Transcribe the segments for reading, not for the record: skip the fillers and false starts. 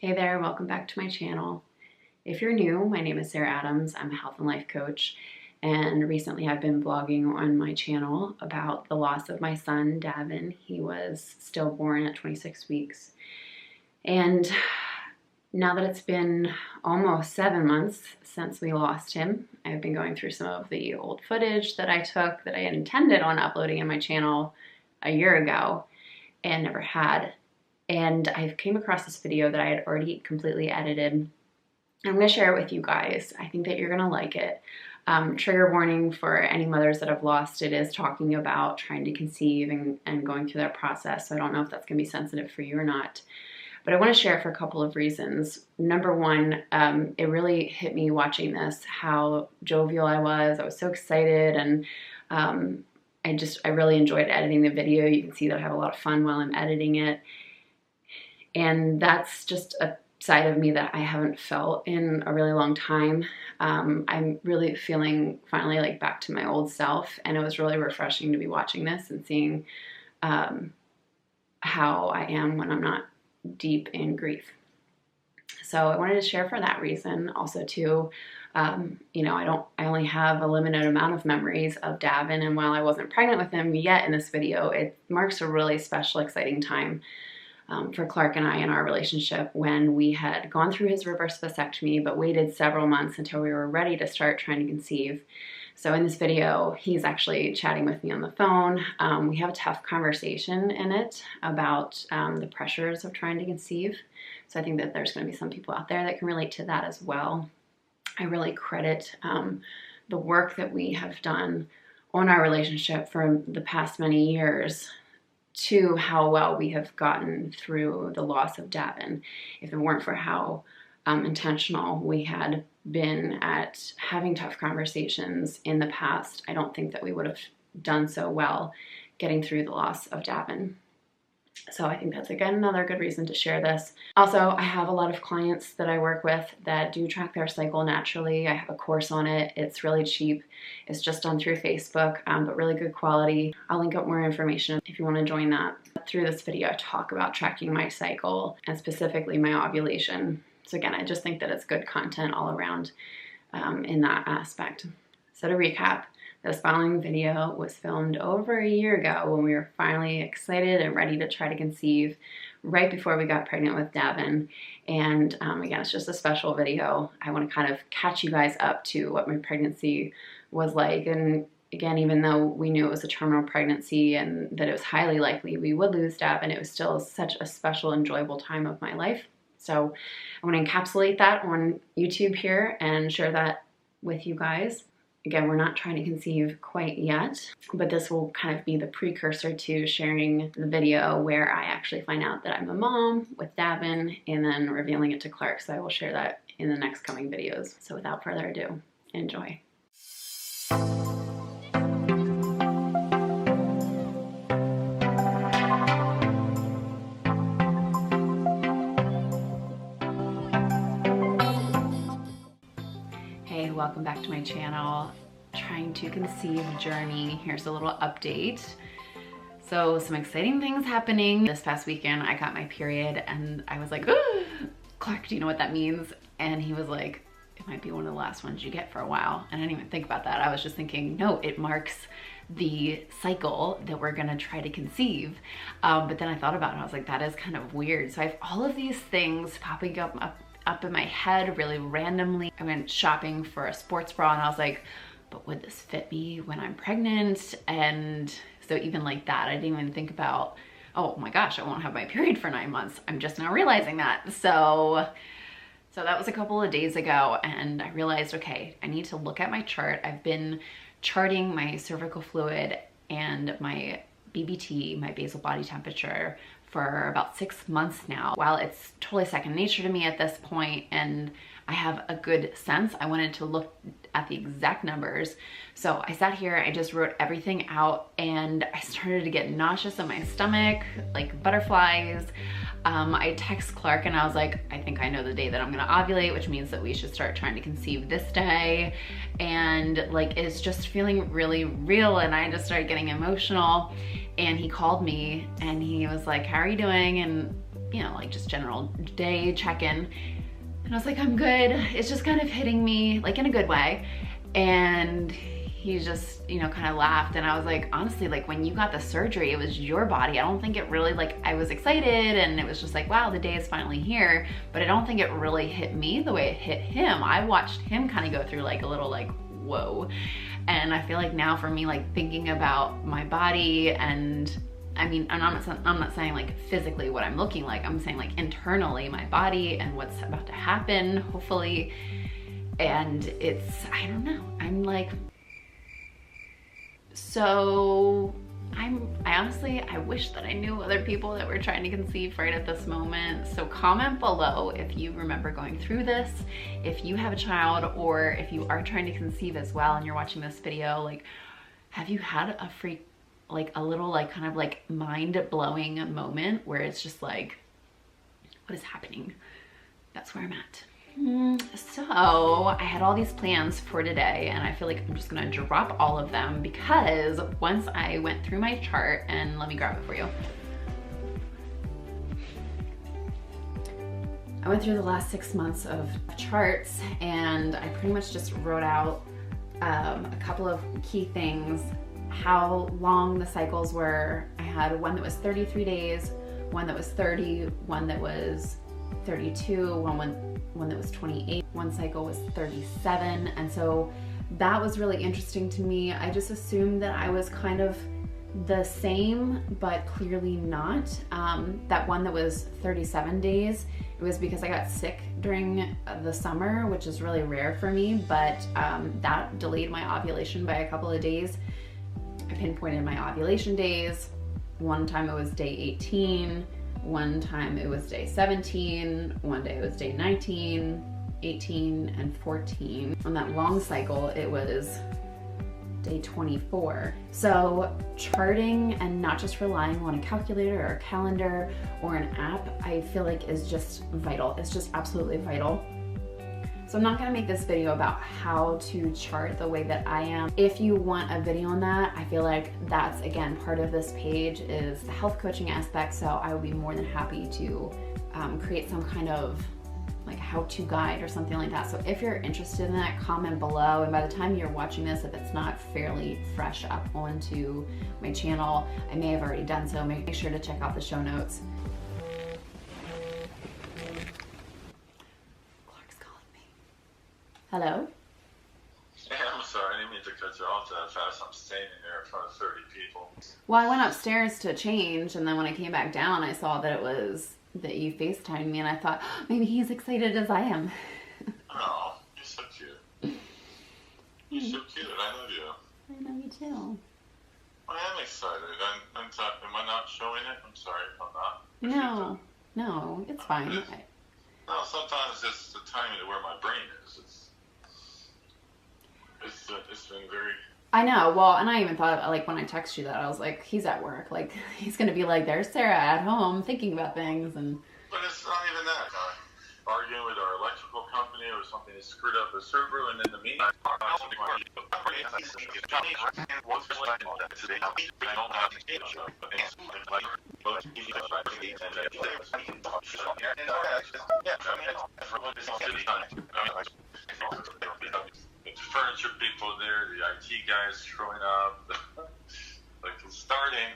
Hey there, welcome back to my channel. If you're new, my name is Sarah Adams. I'm a health and life coach, and recently I've been blogging on my channel about the loss of my son, Davin. He was stillborn at 26 weeks. And now that it's been almost 7 months since we lost him, I've been going through some of the old footage that I took that I had intended on uploading in my channel a year ago and never had. And I came across this video that I had already completely edited. I'm going to share it with you guys. I think that you're going to like it. Trigger warning for any mothers that have lost. It is talking about trying to conceive and going through that process. So I don't know if that's going to be sensitive for you or not. But I want to share it for a couple of reasons. Number one, it really hit me watching this, how jovial I was. I was so excited, and I really enjoyed editing the video. You can see that I have a lot of fun while I'm editing it. And that's just a side of me that I haven't felt in a really long time. I'm really feeling finally like back to my old self, and it was really refreshing to be watching this and seeing how I am when I'm not deep in grief. So I wanted to share for that reason. Also too, I only have a limited amount of memories of Davin, and while I wasn't pregnant with him yet in this video, it marks a really special, exciting time for Clark and I in our relationship, when we had gone through his reverse vasectomy but waited several months until we were ready to start trying to conceive. So in this video, he's actually chatting with me on the phone. We have a tough conversation in it about the pressures of trying to conceive. So I think that there's going to be some people out there that can relate to that as well. I really credit the work that we have done on our relationship for the past many years to how well we have gotten through the loss of Davin. If it weren't for how intentional we had been at having tough conversations in the past, I don't think that we would have done so well getting through the loss of Davin. So I think that's, again, another good reason to share this. Also, I have a lot of clients that I work with that do track their cycle naturally. I have a course on it. It's really cheap. It's just done through Facebook, but really good quality. I'll link up more information if you want to join that. Through this video, I talk about tracking my cycle and specifically my ovulation. So again, I just think that it's good content all around in that aspect. So to recap, this following video was filmed over a year ago when we were finally excited and ready to try to conceive, right before we got pregnant with Davin. And again, it's just a special video. I want to kind of catch you guys up to what my pregnancy was like. And again, even though we knew it was a terminal pregnancy and that it was highly likely we would lose Davin, it was still such a special, enjoyable time of my life. So I want to encapsulate that on YouTube here and share that with you guys. Again, we're not trying to conceive quite yet, but this will kind of be the precursor to sharing the video where I actually find out that I'm a mom with Davin, and then revealing it to Clark. So I will share that in the next coming videos. So without further ado, enjoy. Hey, welcome back to my channel. Trying to conceive journey. Here's a little update. So some exciting things happening. This past weekend I got my period, and I was like, Clark, do you know what that means? And he was like, it might be one of the last ones you get for a while. And I didn't even think about that. I was just thinking, no, it marks the cycle that we're gonna try to conceive. But then I thought about it, and I was like, that is kind of weird. So I have all of these things popping up in my head really randomly. I went shopping for a sports bra, and I was like, but would this fit me when I'm pregnant? And so even like that, I didn't even think about, oh my gosh, I won't have my period for 9 months. I'm just now realizing that. So that was a couple of days ago, and I realized, okay, I need to look at my chart. I've been charting my cervical fluid and my BBT, my basal body temperature, for about 6 months now. While it's totally second nature to me at this point, and I have a good sense, I wanted to look at the exact numbers. So I sat here, I just wrote everything out, and I started to get nauseous in my stomach, like butterflies. I text Clark and I was like, I think I know the day that I'm gonna ovulate, which means that we should start trying to conceive this day. And like, it's just feeling really real, and I just started getting emotional. And he called me and he was like, how are you doing? And you know, like just general day check-in. And I was like, I'm good. It's just kind of hitting me, like in a good way. And he just, you know, kind of laughed. And I was like, honestly, like when you got the surgery, it was your body. I don't think it really, like, I was excited and it was just like, wow, the day is finally here. But I don't think it really hit me the way it hit him. I watched him kind of go through like a little like, whoa. And I feel like now for me, like thinking about my body, and I mean, I'm not saying like physically what I'm looking like, I'm saying like internally my body and what's about to happen, hopefully. And it's, I don't know, I'm like, so I honestly, I wish that I knew other people that were trying to conceive right at this moment. So comment below if you remember going through this, if you have a child, or if you are trying to conceive as well and you're watching this video, like, have you had a freak, like a little like kind of like mind-blowing moment where it's just like, what is happening? That's where I'm at. So I had all these plans for today, and I feel like I'm just gonna drop all of them because once I went through my chart, and let me grab it for you. I went through the last 6 months of charts, and I pretty much just wrote out a couple of key things, how long the cycles were. I had one that was 33 days, one that was 30, one that was 32, one that was 28, one cycle was 37. And so that was really interesting to me. I just assumed that I was kind of the same, but clearly not. That one that was 37 days, it was because I got sick during the summer, which is really rare for me, but that delayed my ovulation by a couple of days. I pinpointed my ovulation days. One time it was day 18, one time it was day 17, one day it was day 19, 18, and 14. On that long cycle, it was day 24. So charting and not just relying on a calculator or a calendar or an app, I feel like is just vital. It's just absolutely vital. So I'm not gonna make this video about how to chart the way that I am. If you want a video on that, I feel like that's, again, part of this page is the health coaching aspect. So I would be more than happy to create some kind of like how-to guide or something like that. So if you're interested in that, comment below. And by the time you're watching this, if it's not fairly fresh up onto my channel, I may have already done so. Make sure to check out the show notes. Hello? Yeah, I'm sorry, I didn't mean to cut you off that fast. I'm standing there in front of 30 people. Well, I went upstairs to change, and then when I came back down, I saw that it was that you FaceTimed me, and I thought, oh, maybe he's excited as I am. Oh, you're so cute. You're so cute, I love you. I know you too. I am excited. I'm sorry, am I not showing it? I'm sorry if I'm not. No, it's fine. No, sometimes it's the timing of where my brain is. It's been very... I know, well, and I even thought, like, when I text you that, I was like, he's at work. Like, he's gonna be like, there's Sarah at home thinking about things, and... But it's not even that. Arguing with our electrical company or something that screwed up the server, and in the meantime... Furniture people there, the IT guys showing up, like it's starting.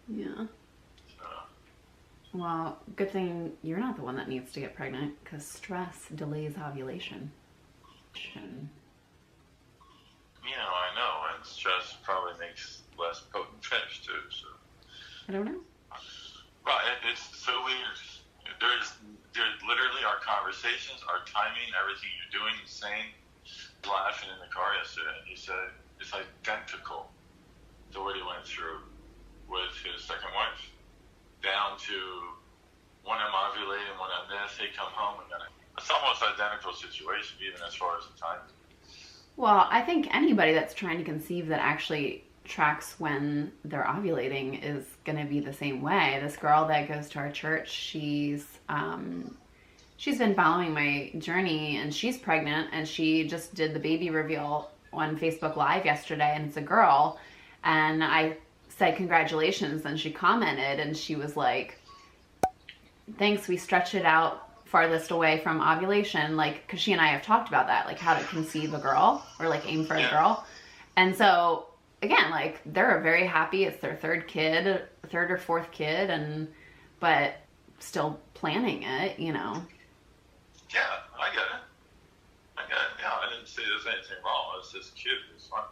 Yeah. Well, good thing you're not the one that needs to get pregnant, because stress delays ovulation. Yeah, I know, and stress probably makes less potent fish too. So. I don't know. Well, it's so weird. There's literally our conversations, our timing, everything you're doing, saying. Laughing in the car yesterday, he said it's identical to what he went through with his second wife, down to when I'm ovulating, when I'm this, he come home and it's almost identical situation, even as far as the time. Well, I think anybody that's trying to conceive that actually tracks when they're ovulating is going to be the same way. This girl that goes to our church, she's been following my journey, and she's pregnant, and she just did the baby reveal on Facebook Live yesterday, and it's a girl. And I said, congratulations. And she commented, and she was like, thinks we stretch it out farthest away from ovulation, like, because she and I have talked about that, like how to conceive a girl or like aim for a girl. And so again, like, they're very happy. It's their third or fourth kid, but still planning it, you know. Yeah, I get it. Yeah, I didn't say there's anything wrong. It's just cute. It's fun.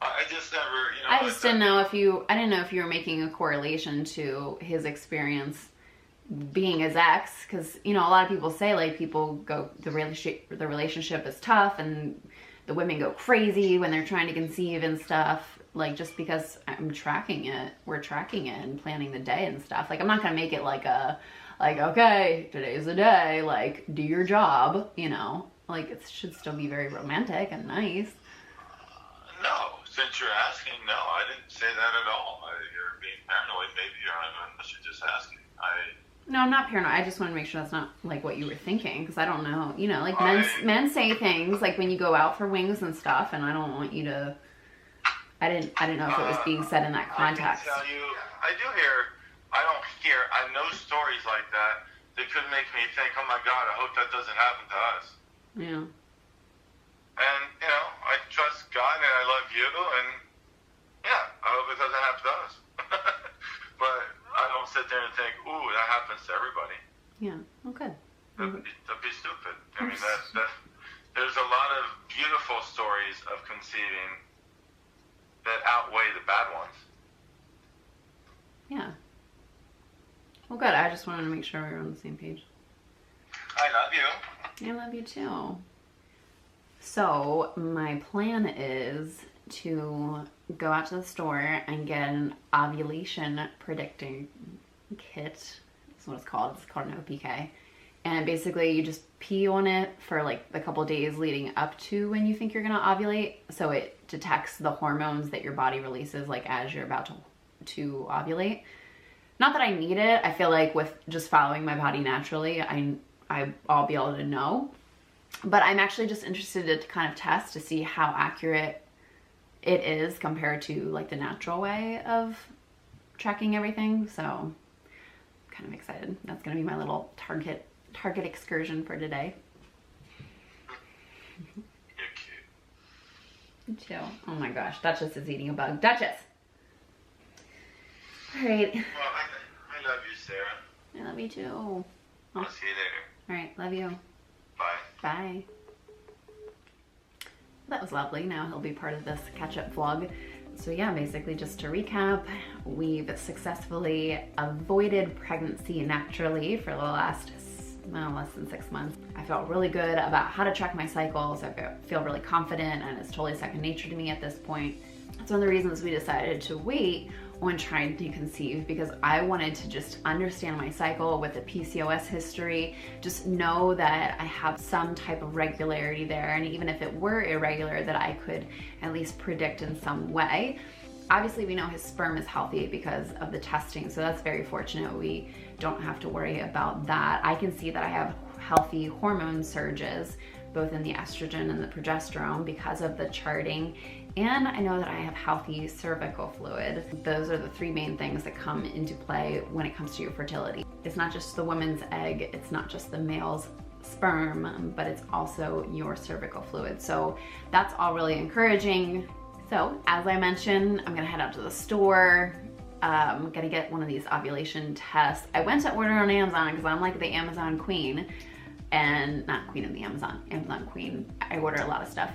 I just never, you know. I just didn't know if you were making a correlation to his experience being his ex, because, you know, a lot of people say, like, people go, the relationship is tough and the women go crazy when they're trying to conceive and stuff. Like, just because we're tracking it and planning the day and stuff. Like, I'm not gonna make it like okay, today's the day, like, do your job, you know. Like, it should still be very romantic and nice. No, since you're asking, no, I didn't say that at all. You're being paranoid. Maybe unless you're just asking. No, I'm not paranoid. I just want to make sure that's not like what you were thinking, because I don't know. You know, like men say things like when you go out for wings and stuff, and I don't want you to. I didn't know if it was being said in that context. I can tell you, I know stories like that could make me think, oh my God, I hope that doesn't happen to us. Yeah. And, you know, I trust God and I love you, and yeah, I hope it doesn't happen to us. But I don't sit there and think, ooh, that happens to everybody. Yeah, okay. That'd be stupid. I mean, there's a lot of beautiful stories of conceiving that outweigh the bad ones. Yeah. Well, good. I just wanted to make sure we were on the same page. I love you. I love you too. So my plan is to go out to the store and get an ovulation predicting kit. That's what it's called. It's called an OPK. And basically you just pee on it for like a couple of days leading up to when you think you're gonna ovulate. So it detects the hormones that your body releases like as you're about to ovulate. Not that I need it. I feel like with just following my body naturally, I'll be able to know. But I'm actually just interested to kind of test to see how accurate it is compared to like the natural way of tracking everything. So I'm kind of excited. That's gonna be my little Target excursion for today. You're cute. Chill. Oh my gosh, Duchess is eating a bug. Duchess! Alright. Well, I love you, Sarah. I love you too. I'll see you later. Alright, love you. Bye. Bye. That was lovely. Now he'll be part of this catch-up vlog. So yeah, basically just to recap, we've successfully avoided pregnancy naturally for the last less than 6 months. I felt really good about how to track my cycles. I feel really confident, and it's totally second nature to me at this point. That's one of the reasons we decided to wait on trying to conceive, because I wanted to just understand my cycle with a PCOS history, just know that I have some type of regularity there, and even if it were irregular, that I could at least predict in some way. Obviously we know his sperm is healthy because of the testing, so that's very fortunate. We don't have to worry about that. I can see that I have healthy hormone surges, both in the estrogen and the progesterone because of the charting. And I know that I have healthy cervical fluid. Those are the three main things that come into play when it comes to your fertility. It's not just the woman's egg, it's not just the male's sperm, but it's also your cervical fluid. So that's all really encouraging. So as I mentioned, I'm gonna head out to the store. I'm gonna get one of these ovulation tests. I went to order on Amazon because I'm like the Amazon queen, and not queen of the Amazon queen. I order a lot of stuff.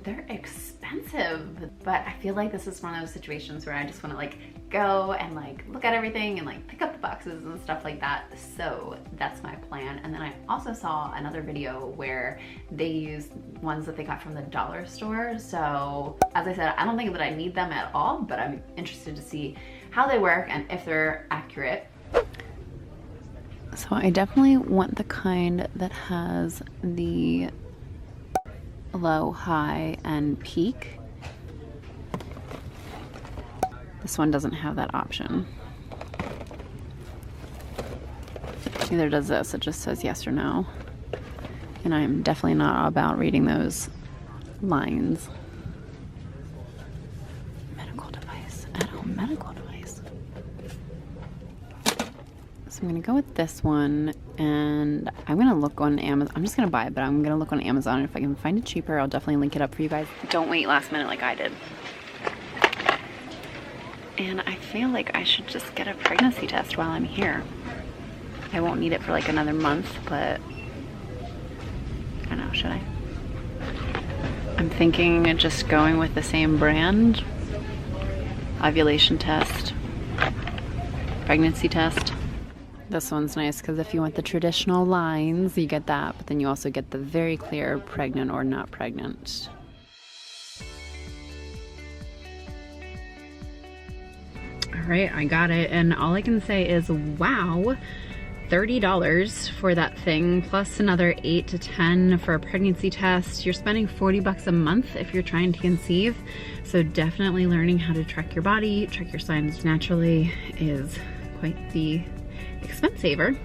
They're expensive, but I feel like this is one of those situations where I just want to like go and like look at everything and like pick up the boxes and stuff like that. So that's my plan. And then I also saw another video where they used ones that they got from the dollar store. So as I said, I don't think that I need them at all, but I'm interested to see how they work and if they're accurate. So I definitely want the kind that has the low, high, and peak. This one doesn't have that option. Neither does this. It just says yes or no. And I'm definitely not about reading those lines. Medical device. At-home medical device. This I'm gonna go with this one, and I'm gonna look on Amazon. I'm just gonna buy it, but I'm gonna look on Amazon. If I can find it cheaper, I'll definitely link it up for you guys. Don't wait last minute like I did. And I feel like I should just get a pregnancy test while I'm here. I won't need it for like another month, but I don't know, should I? I'm thinking of just going with the same brand. Ovulation test, pregnancy test. This one's nice because if you want the traditional lines, you get that, but then you also get the very clear pregnant or not pregnant. All right, I got it, and all I can say is wow. $30 for that thing, plus another 8 to 10 for a pregnancy test. You're spending 40 bucks a month if you're trying to conceive. So definitely learning how to track your body, track your signs naturally is quite the expense saver.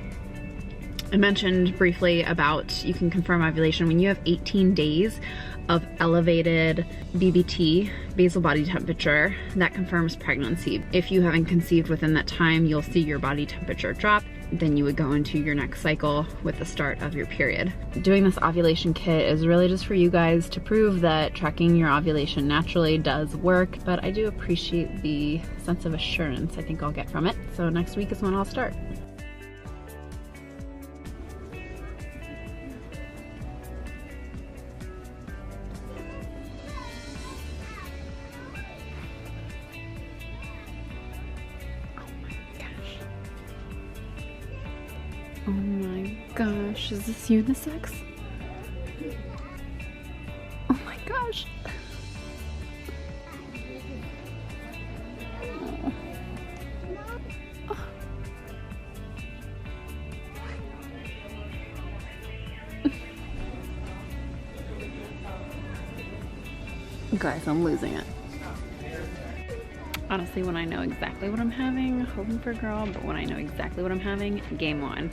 I mentioned briefly about you can confirm ovulation when you have 18 days of elevated BBT, basal body temperature. That confirms pregnancy. If you haven't conceived within that time, you'll see your body temperature drop. Then you would go into your next cycle with the start of your period. Doing this ovulation kit is really just for you guys to prove that tracking your ovulation naturally does work, but I do appreciate the sense of assurance I think I'll get from it. So next week is when I'll start. Oh my gosh, is this unisex? Oh my gosh. Oh. Oh. Guys, I'm losing it. Honestly, when I know exactly what I'm having, hoping for a girl, but when I know exactly what I'm having, game on.